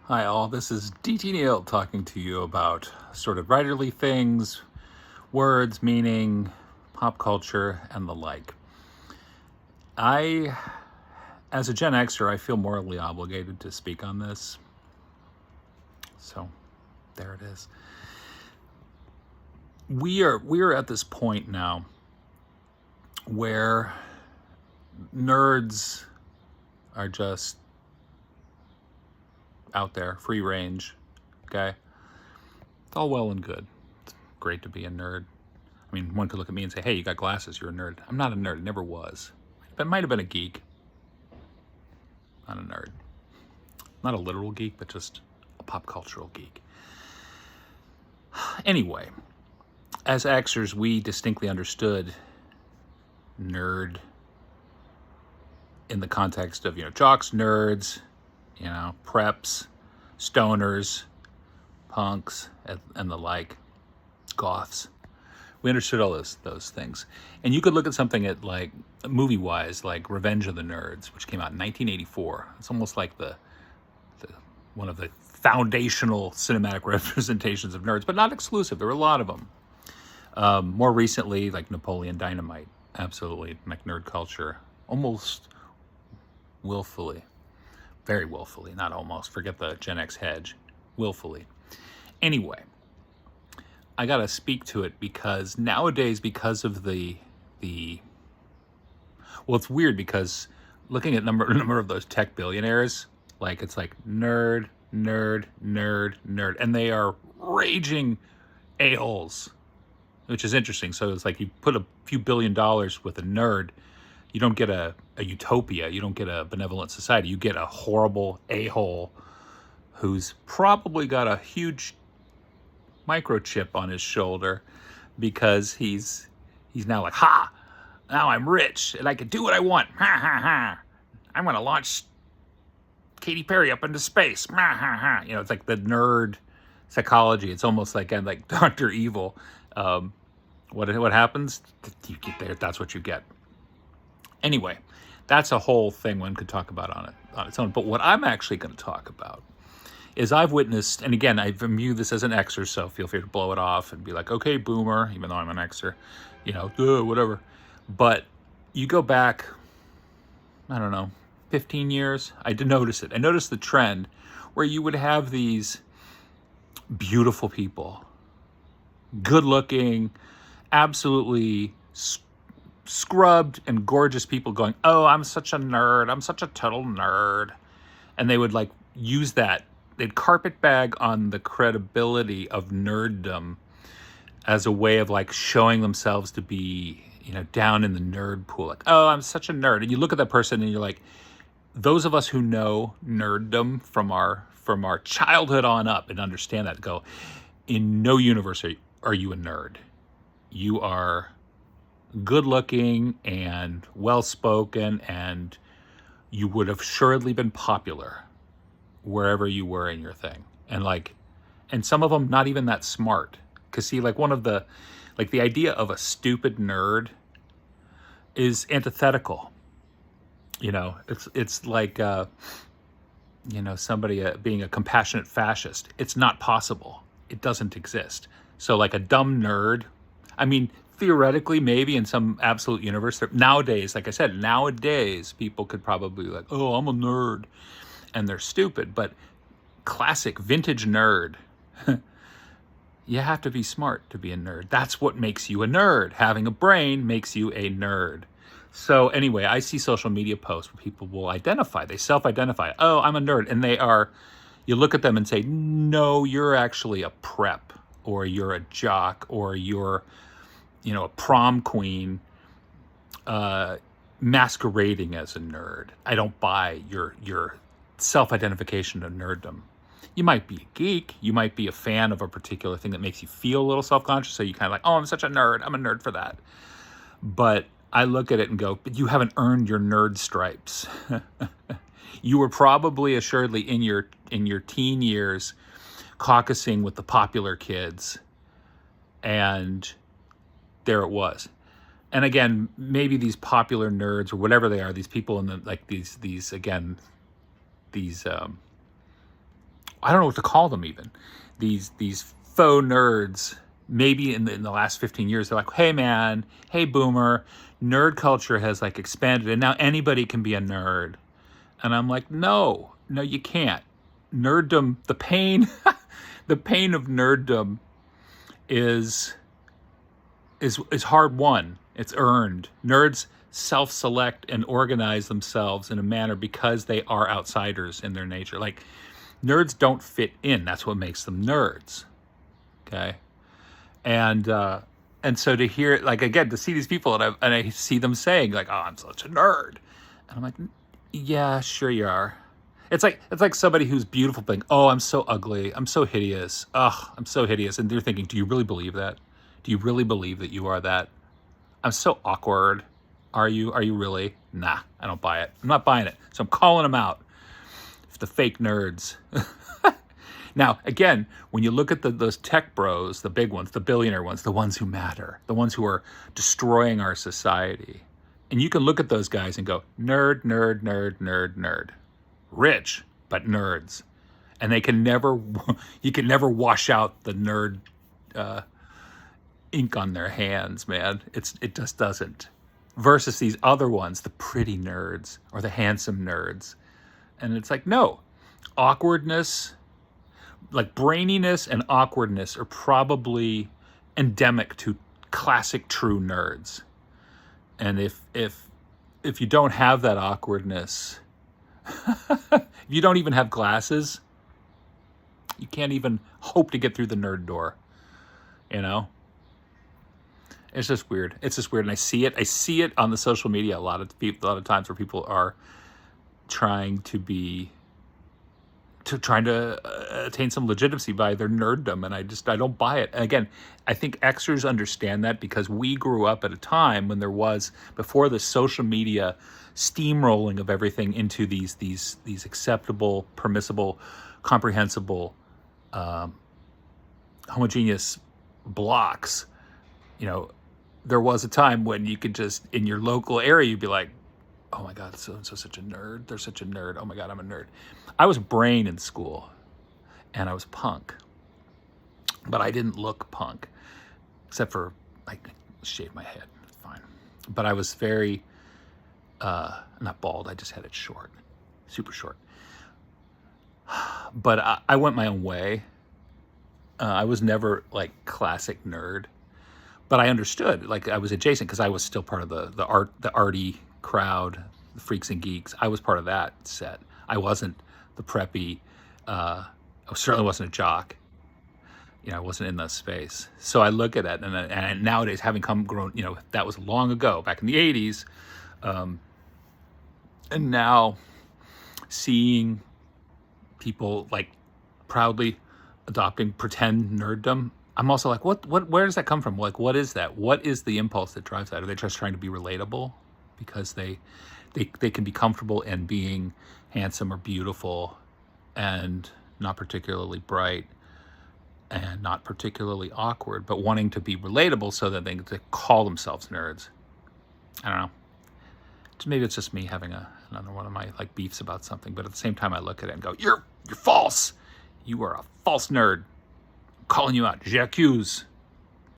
Hi all, this is DT Neal talking to you about sort of writerly things, words, meaning, pop culture, and the like. I, as a Gen Xer, I feel morally obligated to speak on this. So, there it is. We are at this point now where nerds are just out there, free range, okay? It's all well and good. It's great to be a nerd. I mean, one could look at me and say, hey, you got glasses, you're a nerd. I'm not a nerd, never was. But might have been a geek, not a nerd. Not a literal geek, but just a pop cultural geek. Anyway, as Xers, we distinctly understood nerd in the context of, jocks, nerds, preps, stoners, punks, and the like, goths. We understood all those things. And you could look at something at like movie-wise, like Revenge of the Nerds, which came out in 1984. It's almost like the one of the foundational cinematic representations of nerds, but not exclusive. There were a lot of them. More recently, like Napoleon Dynamite, absolutely, like nerd culture, almost willfully, very willfully, not almost. Forget the Gen X hedge, willfully. Anyway, I gotta speak to it because nowadays, because of the well, it's weird because looking at number of those tech billionaires, like it's like nerd, nerd, nerd, nerd, and they are raging a-holes, which is interesting. So it's like you put a few $billion with a nerd, you don't get a utopia, you don't get a benevolent society, you get a horrible a-hole who's probably got a huge microchip on his shoulder because he's now like, ha, now I'm rich and I can do what I want. Ha ha ha. I'm going to launch Katy Perry up into space. Ha ha ha. It's like the nerd psychology. It's almost like Dr. Evil. What happens? You get there. That's what you get. Anyway, that's a whole thing one could talk about on its own. But what I'm actually going to talk about is I've witnessed, and again, I view this as an Xer, so feel free to blow it off and be like, okay, boomer, even though I'm an Xer, whatever. But you go back, I don't know, 15 years, I did notice it. I noticed the trend where you would have these beautiful people, good looking, absolutely scrubbed and gorgeous people going, oh, I'm such a nerd, I'm such a total nerd. And they would like use that, they'd carpetbag on the credibility of nerddom as a way of like showing themselves to be, down in the nerd pool. Like, oh, I'm such a nerd. And you look at that person and you're like, those of us who know nerddom from our childhood on up and understand that go, in no universe are you a nerd. You are good looking and well spoken, and you would have assuredly been popular wherever you were in your thing. And some of them not even that smart. Because see, like the idea of a stupid nerd is antithetical. It's like, somebody being a compassionate fascist. It's not possible. It doesn't exist. So like a dumb nerd, I mean, theoretically, maybe in some absolute universe, nowadays, like I said, people could probably be like, oh, I'm a nerd. And they're stupid, but classic vintage nerd. You have to be smart to be a nerd. That's what makes you a nerd. Having a brain makes you a nerd. So anyway, I see social media posts where people will they self-identify. Oh, I'm a nerd. And you look at them and say, no, you're actually a prep, or you're a jock, or you're, a prom queen, masquerading as a nerd. I don't buy your self-identification of nerddom. You might be a geek. You might be a fan of a particular thing that makes you feel a little self-conscious. So you kind of like, oh, I'm such a nerd. I'm a nerd for that. But I look at it and go, but you haven't earned your nerd stripes. You were probably assuredly in your teen years caucusing with the popular kids. And there it was. And again, maybe these popular nerds or whatever they are, these people in the like these I don't know what to call them even. These faux nerds. Maybe in the last 15 years, they're like, hey man, hey boomer, nerd culture has like expanded, and now anybody can be a nerd. And I'm like, no, no, you can't. Nerddom, the pain, the pain of nerddom is is hard won. It's earned. Nerds self-select and organize themselves in a manner because they are outsiders in their nature. Like nerds don't fit in. That's what makes them nerds. Okay. And so to hear, like, again, to see these people and I see them saying like, oh, I'm such a nerd. And I'm like, yeah, sure you are. It's like somebody who's beautiful being, oh, I'm so ugly. I'm so hideous. Ugh, I'm so hideous. And they're thinking, do you really believe that? Do you really believe that you are that? I'm so awkward. Are you? Are you really? Nah, I don't buy it. I'm not buying it. So I'm calling them out. The fake nerds. Now, again, when you look at those tech bros, the big ones, the billionaire ones, the ones who matter, the ones who are destroying our society, and you can look at those guys and go, nerd, nerd, nerd, nerd, nerd. Rich, but nerds. And they can never, you can never wash out the nerd ink on their hands, man. It just doesn't. Versus these other ones, the pretty nerds or the handsome nerds. And it's like, no, awkwardness, like braininess and awkwardness are probably endemic to classic true nerds. And if you don't have that awkwardness, if you don't even have glasses, you can't even hope to get through the nerd door, you know? It's just weird. It's just weird. And I see it on the social media a lot of times where people are trying to attain some legitimacy by their nerddom, and I don't buy it. And again, I think Xers understand that because we grew up at a time when there was, before the social media steamrolling of everything into these acceptable, permissible, comprehensible, homogeneous blocks. You know, there was a time when you could just, in your local area, you'd be like, oh my God, so-and-so such a nerd. They're such a nerd. Oh my God, I'm a nerd. I was brain in school, and I was punk. But I didn't look punk, except for, like, shave my head. Fine. But I was very, not bald. I just had it short. Super short. But I went my own way. I was never, like, classic nerd. But I understood. Like, I was adjacent because I was still part of the arty crowd, the freaks and geeks. I was part of that set. I wasn't the preppy. I certainly wasn't a jock. You know, I wasn't in that space. So I look at it, and nowadays, having grown, you know, that was long ago, back in the '80s, and now seeing people like proudly adopting pretend nerddom. I'm also like, where does that come from? Like, what is that? What is the impulse that drives that? Are they just trying to be relatable because they can be comfortable in being handsome or beautiful and not particularly bright and not particularly awkward, but wanting to be relatable so that they call themselves nerds? I don't know. Maybe it's just me having another one of my like beefs about something, but at the same time I look at it and go, you're false. You are a false nerd. I'm calling you out. J'accuse.